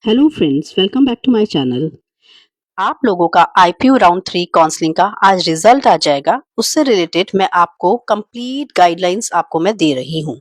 Hello friends, welcome back to my channel. आप लोगों का आईपीयू राउंड 3 काउंसलिंग का आज रिजल्ट आ जाएगा। उससे रिलेटेड मैं आपको कंप्लीट गाइडलाइंस आपको मैं दे रही हूँ।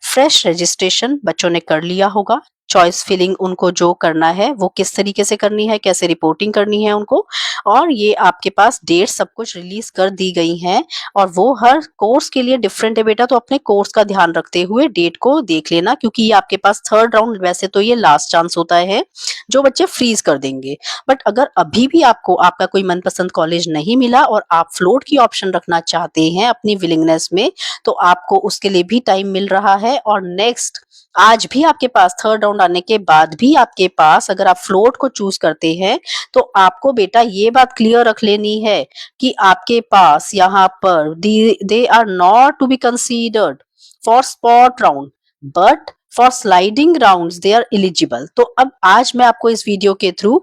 फ्रेश रजिस्ट्रेशन बच्चों ने कर लिया होगा। चॉइस फिलिंग उनको जो करना है वो किस तरीके से करनी है, कैसे रिपोर्टिंग करनी है उनको, और ये आपके पास डेट सब कुछ रिलीज कर दी गई हैं। और वो हर कोर्स के लिए डिफरेंट है बेटा, तो अपने कोर्स का ध्यान रखते हुए डेट को देख लेना, क्योंकि ये आपके पास थर्ड राउंड, वैसे तो ये लास्ट चांस होता है जो बच्चे फ्रीज कर देंगे। बट अगर अभी भी आपको आपका कोई मनपसंद कॉलेज नहीं मिला और आप फ्लोट की ऑप्शन रखना चाहते हैं अपनी विलिंगनेस में, तो आपको उसके लिए भी टाइम मिल रहा है। और नेक्स्ट, आज भी आपके पास थर्ड राउंड आने के बाद भी आपके पास, अगर आप फ्लोट को चूज करते हैं, तो आपको बेटा ये बात क्लियर रख लेनी है कि आपके पास यहाँ पर they are not to be considered for spot round, but for sliding rounds they are eligible. तो अब आज मैं आपको इस वीडियो के थ्रू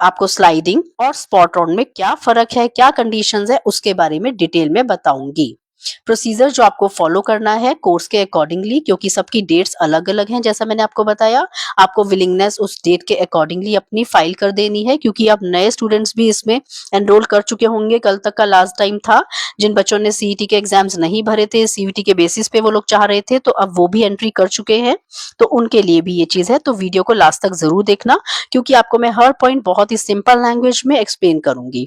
आपको स्लाइडिंग और स्पॉट राउंड में क्या फर्क है, क्या कंडीशंस है, उसके बारे में डिटेल में बताऊंगी। प्रोसीजर जो आपको फॉलो करना है कोर्स के अकॉर्डिंगली, क्योंकि सबकी डेट्स अलग अलग हैं, जैसा मैंने आपको बताया। आपको विलिंगनेस उस डेट के अकॉर्डिंगली अपनी फाइल कर देनी है, क्योंकि आप नए स्टूडेंट्स भी इसमें एनरोल कर चुके होंगे। कल तक का लास्ट टाइम था। जिन बच्चों ने सीईटी के एग्जाम्स नहीं भरे थे, सीईटी के बेसिस पे वो लोग चाह रहे थे, तो अब वो भी एंट्री कर चुके हैं। तो उनके लिए भी ये चीज है, तो वीडियो को लास्ट तक जरूर देखना, क्योंकि आपको मैं हर पॉइंट बहुत ही सिंपल लैंग्वेज में एक्सप्लेन करूंगी।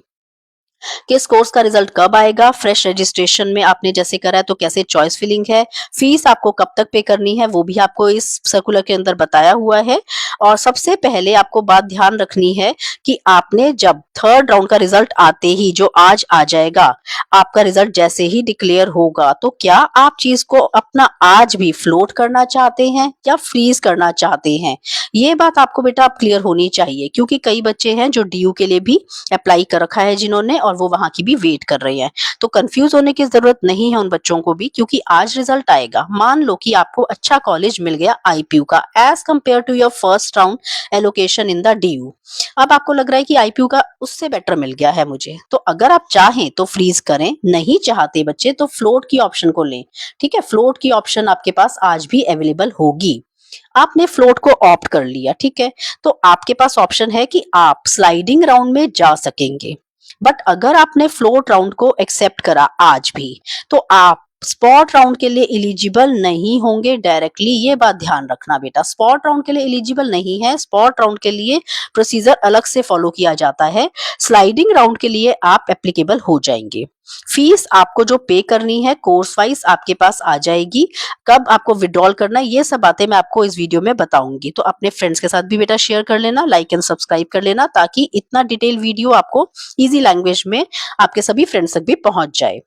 किस कोर्स का रिजल्ट कब आएगा, फ्रेश रजिस्ट्रेशन में आपने जैसे करा है तो कैसे चॉइस फिलिंग है, फीस आपको कब तक पे करनी है वो भी आपको इस सर्कुलर के अंदर बताया हुआ है। और सबसे पहले आपको बात ध्यान रखनी है कि आपने जब थर्ड राउंड का रिजल्ट आते ही, जो आज आ जाएगा, आपका रिजल्ट जैसे ही डिक्लेयर होगा, तो क्या आप चीज को अपना आज भी फ्लोट करना चाहते हैं या फ्रीज करना चाहते हैं, ये बात आपको बेटा आप क्लियर होनी चाहिए। क्योंकि कई बच्चे हैं जो डीयू के लिए भी अप्लाई कर रखा है जिन्होंने, और वो वहां की भी वेट कर रहे हैं। तो कंफ्यूज होने की जरूरत नहीं है उन बच्चों को भी, क्योंकि आज रिजल्ट आएगा। मान लो कि आपको अच्छा कॉलेज मिल गया आईपीयू का, as compare to your first round allocation in the DU. अब आपको लग रहा है कि आईपीयू का उससे बेटर मिल गया है मुझे, तो अगर आप चाहें तो फ्रीज करें, नहीं चाहते बच्चे तो फ्लोट की ऑप्शन को लें। ठीक है, फ्लोट की ऑप्शन आपके पास आज भी अवेलेबल होगी। आपने फ्लोट को ऑप्ट कर लिया, ठीक है, तो आपके पास ऑप्शन है कि आप स्लाइडिंग राउंड में जा सकेंगे। बट अगर आपने फ्लोट राउंड को एक्सेप्ट करा आज भी, तो आप स्पॉट राउंड के लिए एलिजिबल नहीं होंगे डायरेक्टली। ये बात ध्यान रखना बेटा, स्पॉट राउंड के लिए एलिजिबल नहीं है। स्पॉट राउंड के लिए प्रोसीजर अलग से फॉलो किया जाता है। स्लाइडिंग राउंड के लिए आप एप्लीकेबल हो जाएंगे। फीस आपको जो पे करनी है कोर्स वाइज आपके पास आ जाएगी। कब आपको विड्रॉल करना है, ये सब बातें मैं आपको इस वीडियो में बताऊंगी। तो अपने फ्रेंड्स के साथ भी बेटा शेयर कर लेना, लाइक एंड सब्सक्राइब कर लेना, ताकि इतना डिटेल वीडियो आपको इजी लैंग्वेज में आपके सभी फ्रेंड्स तक भी पहुंच जाए।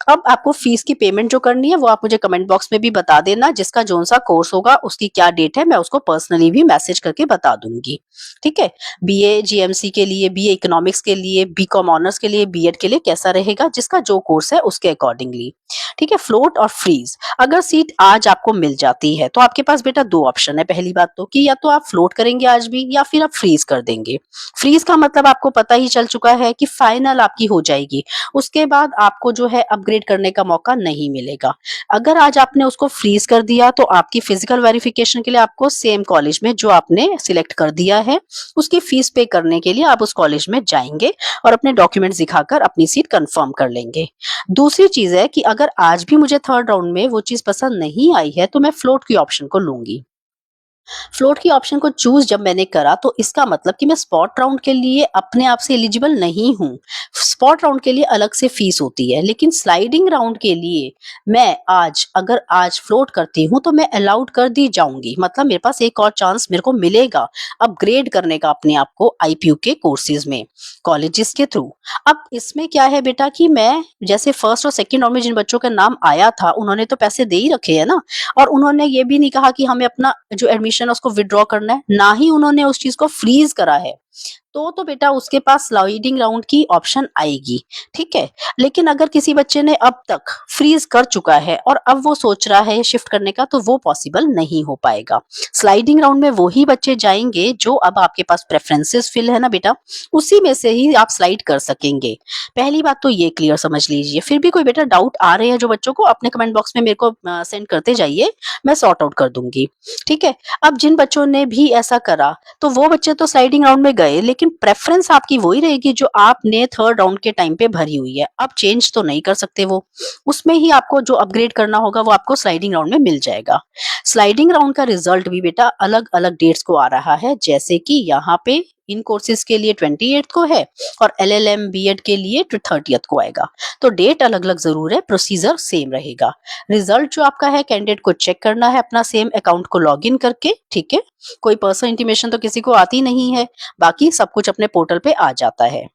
अब आपको फीस की पेमेंट जो करनी है वो आप मुझे कमेंट बॉक्स में भी बता देना। जिसका जोन सा कोर्स होगा उसकी क्या डेट है, मैं उसको पर्सनली भी मैसेज करके बता दूंगी। ठीक है, बीए जीएमसी के लिए, बीए इकोनॉमिक्स के लिए, बीकॉम ऑनर्स के लिए, बीएड के लिए कैसा रहेगा, जिसका जो कोर्स है उसके अकॉर्डिंगली। ठीक है, फ्लोट और फ्रीज। अगर सीट आज आपको मिल जाती है तो आपके पास बेटा दो ऑप्शन है। पहली बात तो कि या तो आप फ्लोट करेंगे आज भी, या फिर आप फ्रीज कर देंगे। फ्रीज का मतलब आपको पता ही चल चुका है कि फाइनल आपकी हो जाएगी, उसके बाद आपको जो है अपग्रेड करने का मौका नहीं मिलेगा। अगर आज आपने उसको फ्रीज कर दिया, तो आपकी फिजिकल वेरिफिकेशन के लिए आपको सेम कॉलेज में जो आपने सिलेक्ट कर दिया है उसकी फीस पे करने के लिए आप उस कॉलेज में जाएंगे और अपने डॉक्यूमेंट्स दिखाकर अपनी सीट कंफर्म कर लेंगे। दूसरी चीज है कि अगर आज भी मुझे थर्ड राउंड में वो चीज पसंद नहीं आई है, तो मैं फ्लोट की ऑप्शन को लूंगी। फ्लोट की ऑप्शन को चूज जब मैंने करा, तो इसका मतलब कि मैं स्पॉट राउंड के लिए अपने आप से एलिजिबल नहीं हूँ। स्पॉट राउंड के लिए अलग से फीस होती है, लेकिन स्लाइडिंग राउंड के लिए मैं आज, अगर आज फ्लोट करती हूँ, तो मैं अलाउड कर दी जाऊंगी। मतलब मेरे पास एक और चांस मेरे को मिलेगा अपग्रेड करने का अपने आप को आईपीयू के कोर्सेज में, कॉलेजेस के थ्रू। अब इसमें क्या है बेटा कि मैं जैसे फर्स्ट और सेकंड राउंड में जिन बच्चों का नाम आया था, उन्होंने तो पैसे दे ही रखे हैं ना, और उन्होंने ये भी नहीं कहा कि हमें अपना जो एडमिशन है उसको विड्रॉ करना है, ना ही उन्होंने उस चीज को फ्रीज करा है। तो बेटा उसके पास स्लाइडिंग राउंड की ऑप्शन आएगी, ठीक है। लेकिन अगर किसी बच्चे ने अब तक फ्रीज कर चुका है और अब वो सोच रहा है शिफ्ट करने का, तो वो पॉसिबल नहीं हो पाएगा। स्लाइडिंग राउंड में वही बच्चे जाएंगे जो अब आपके पास प्रेफरेंसेस फिल है ना बेटा, उसी में से ही आप स्लाइड कर सकेंगे। पहली बात तो ये क्लियर समझ लीजिए। फिर भी कोई बेटा डाउट आ रहे हैं जो बच्चों को, अपने कमेंट बॉक्स में मेरे को सेंड करते जाइए, मैं सॉर्ट आउट कर दूंगी, ठीक है। अब जिन बच्चों ने भी ऐसा करा, तो वो बच्चे तो स्लाइडिंग राउंड में गए, लेकिन प्रेफरेंस आपकी वही रहेगी जो आपने थर्ड राउंड के टाइम पे भरी हुई है। अब चेंज तो नहीं कर सकते वो, उसमें ही आपको जो अपग्रेड करना होगा वो आपको स्लाइडिंग राउंड में मिल जाएगा। स्लाइडिंग राउंड का रिजल्ट भी बेटा अलग अलग डेट्स को आ रहा है, जैसे कि यहाँ पे इन कोर्सेज के लिए 28 को है और LLM बीएड के लिए 30 को आएगा। तो डेट अलग अलग जरूर है, प्रोसीजर सेम रहेगा। रिजल्ट जो आपका है कैंडिडेट को चेक करना है अपना सेम अकाउंट को लॉग इन करके, ठीक है। कोई पर्सनल इंटीमेशन तो किसी को आती नहीं है, बाकी सब कुछ अपने पोर्टल पे आ जाता है।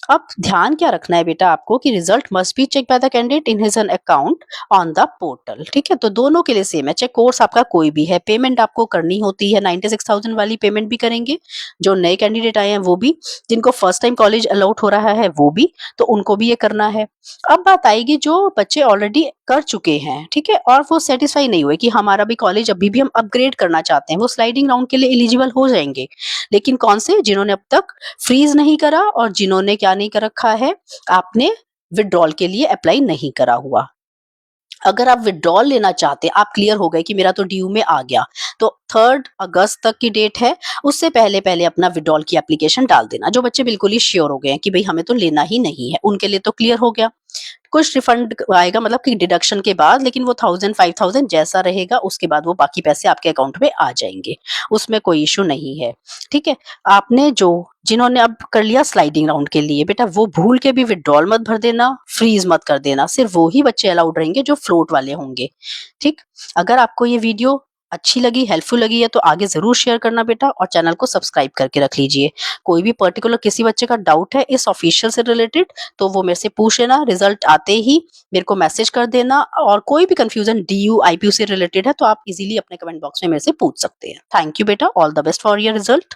अब ध्यान क्या रखना है बेटा आपको कि result must be check by the candidate in his an account on the portal, ठीक है। तो दोनों के लिए सेम है, चाहे कोर्स आपका कोई भी है। पेमेंट आपको करनी होती है 96,000 वाली पेमेंट भी करेंगे जो नए कैंडिडेट आए हैं वो भी, जिनको फर्स्ट टाइम कॉलेज अलॉट हो रहा है वो भी, तो उनको भी ये करना है। अब बात आएगी जो बच्चे ऑलरेडी कर चुके हैं, ठीक है, और वो सेटिस्फाई नहीं हुए कि हमारा भी कॉलेज अभी भी हम अपग्रेड करना चाहते हैं, वो स्लाइडिंग राउंड के लिए एलिजिबल हो जाएंगे। लेकिन कौन से? जिन्होंने अब तक फ्रीज नहीं करा और जिन्होंने क्या नहीं कर रखा है, आपने विड्रॉल के लिए अप्लाई नहीं करा हुआ। अगर आप विड्रॉल लेना चाहते हैं, आप क्लियर हो गए कि मेरा तो ड्यू में आ गया, तो 3 अगस्त तक की डेट है, उससे पहले पहले अपना विड्रॉल की एप्लीकेशन डाल देना। जो बच्चे बिल्कुल ही श्योर हो गए हैं कि भाई हमें तो लेना ही नहीं है, उनके लिए तो क्लियर हो गया। कुछ रिफंड आएगा मतलब कि डिडक्शन के बाद, लेकिन वो 1000 5000 जैसा रहेगा, उसके बाद वो बाकी पैसे आपके अकाउंट में आ जाएंगे, उसमें कोई इशू नहीं है, ठीक है। आपने जिन्होंने अब कर लिया स्लाइडिंग राउंड के लिए, बेटा वो भूल के भी विड्रॉल मत भर देना, फ्रीज मत कर देना। सिर्फ वो ही बच्चे अलाउड रहेंगे जो फ्लोट वाले होंगे, ठीक। अगर आपको ये वीडियो अच्छी लगी, हेल्पफुल लगी है, तो आगे जरूर शेयर करना बेटा, और चैनल को सब्सक्राइब करके रख लीजिए। कोई भी पर्टिकुलर किसी बच्चे का डाउट है इस ऑफिशियल से रिलेटेड, तो वो मेरे से पूछ लेना, रिजल्ट आते ही मेरे को मैसेज कर देना। और कोई भी कंफ्यूजन DU IPU से रिलेटेड है तो आप इजीली अपने कमेंट बॉक्स में मेरे से पूछ सकते हैं। थैंक यू बेटा, all the best for your result.